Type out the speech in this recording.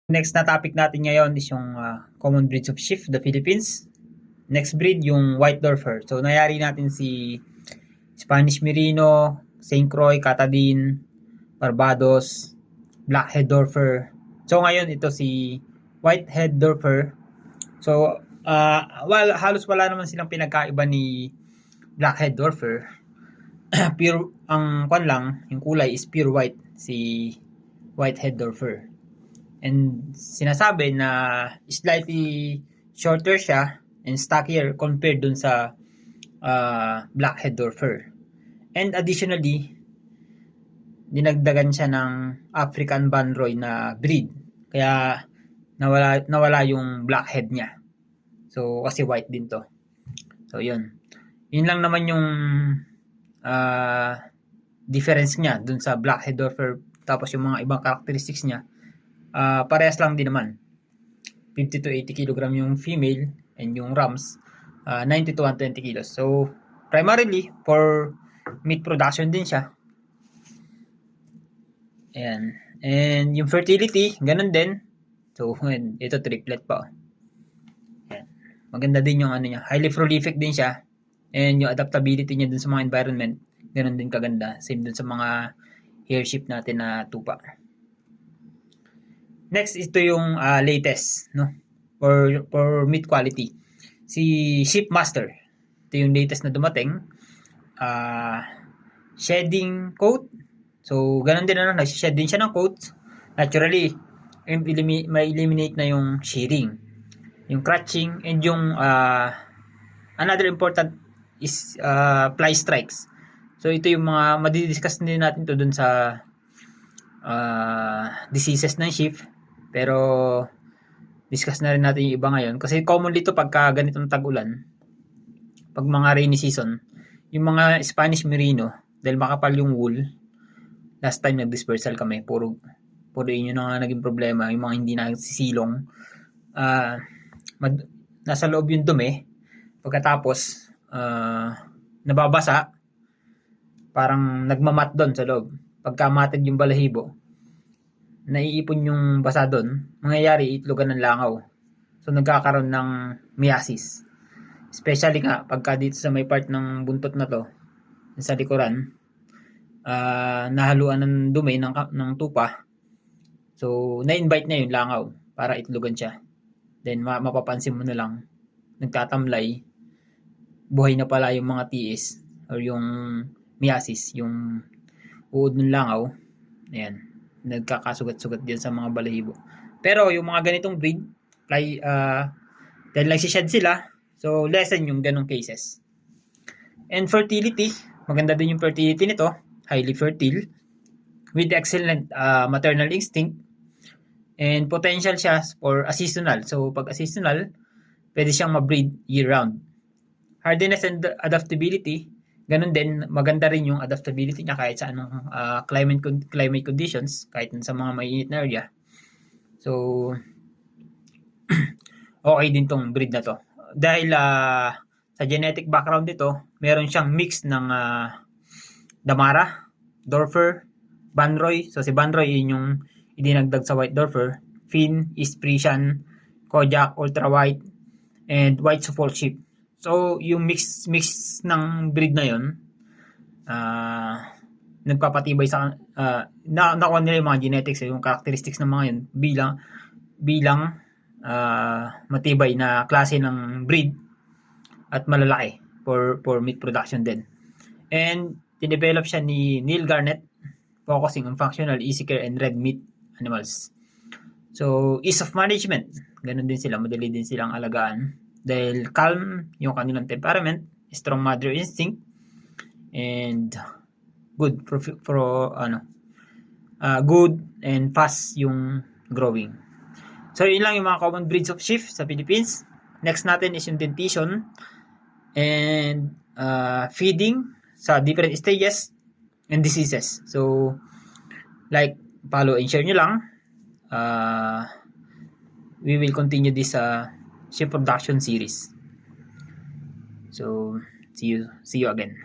Next na topic natin ngayon is yung common breeds of sheep, the Philippines. Next breed, yung White Dorfer. So, nayari natin si Spanish Merino, St. Croix, Catadin, Barbados, Blackhead Dorfer. So, ngayon, ito si Whitehead Dorfer. So, halos wala naman silang pinagkaiba ni Blackhead Dorfer. Pure, ang kwan lang, yung kulay is pure white, si Whitehead Dorfer. And sinasabi na slightly shorter siya and stockier compared dun sa Blackhead Dorfer. And additionally, dinagdagan siya ng African Banroy na breed. Kaya nawala yung blackhead niya. So kasi white din to. So yun. Yun lang naman yung difference niya dun sa Blackhead Dorfer. Tapos yung mga ibang characteristics niya, parehas lang din naman. 50 to 80 kg yung female and yung rams 90 to 120 kilos. So primarily for meat production din siya. Ayan. And yung fertility, ganun din. So ito triplet pa. Ayan. Maganda din yung ano niya. Highly prolific din siya. And yung adaptability niya dun sa mga environment, ganun din kaganda. Same dun sa mga hair sheep natin na tupa. Next, ito yung latest, no? For meat quality. Si Sheep Master. Ito yung latest na dumating. Shedding coat. So, ganun din ano, nag-shed din siya ng coat. Naturally, may eliminate na yung shearing, yung crutching, and yung another important is fly strikes. So, ito yung mga madidiscuss din natin to dun sa diseases ng sheep. Pero discuss na rin natin yung iba ngayon. Kasi commonly to pagka ganitong tag-ulan, pag mga rainy season, yung mga Spanish Merino, dahil makapal yung wool, last time nag-dispersal kami, puro yun yung naging problema, yung mga hindi nagsisilong. Nasa loob yung dumi, pagkatapos, nababasa, parang nagmamat doon sa loob. Pagka matid yung balahibo, naiipon yung basa doon, mangyayari itlogan ng langaw. So nagkakaroon ng meiosis. Especially nga pagka dito sa may part ng buntot na to, sa likuran, nahaluan ng dumi ng tupa. So na-invite na yung langaw para itlogan siya. Then mapapansin mo na lang, nagtatamlay, buhay na pala yung mga tiis or yung meiosis, yung uod ng langaw. Ayan, nagkakasugat-sugat din sa mga balahibo. Pero yung mga ganitong breed, dahil nagsished sila, so lessen yung ganong cases. And fertility, maganda din yung fertility nito, highly fertile, with excellent maternal instinct, and potential siya for seasonal. So pag seasonal, pwede siyang ma-breed year-round. Hardiness and adaptability, ganun din, maganda rin yung adaptability niya kahit sa anong climate conditions, kahit sa mga mainit na area. So, okay din tong breed na to. Dahil sa genetic background nito, meron siyang mix ng Damara, Dorfer, Banroy. So, si Banroy yun yung idinagdag sa White Dorfer. Finn, East Frisian, Kojak, Ultra White, and White Suffolk Sheep. So, yung mix ng breed na yun, nagpapatibay sa nakuha nila yung mga genetics, yung characteristics ng mga yun bilang matibay na klase ng breed at malalaki for meat production din. And dinevelop siya ni Neil Garnett, focusing on functional, easy care, and red meat animals. So, ease of management, ganun din sila, madali din silang alagaan. Dahil calm yung kanilang temperament, strong mother instinct, and good good and fast yung growing. So yun lang yung mga common breeds of sheep sa Philippines. Next natin is yung dentition and feeding sa different stages and diseases. So like follow and share nyo lang. We will continue this sheep production series. So see you again.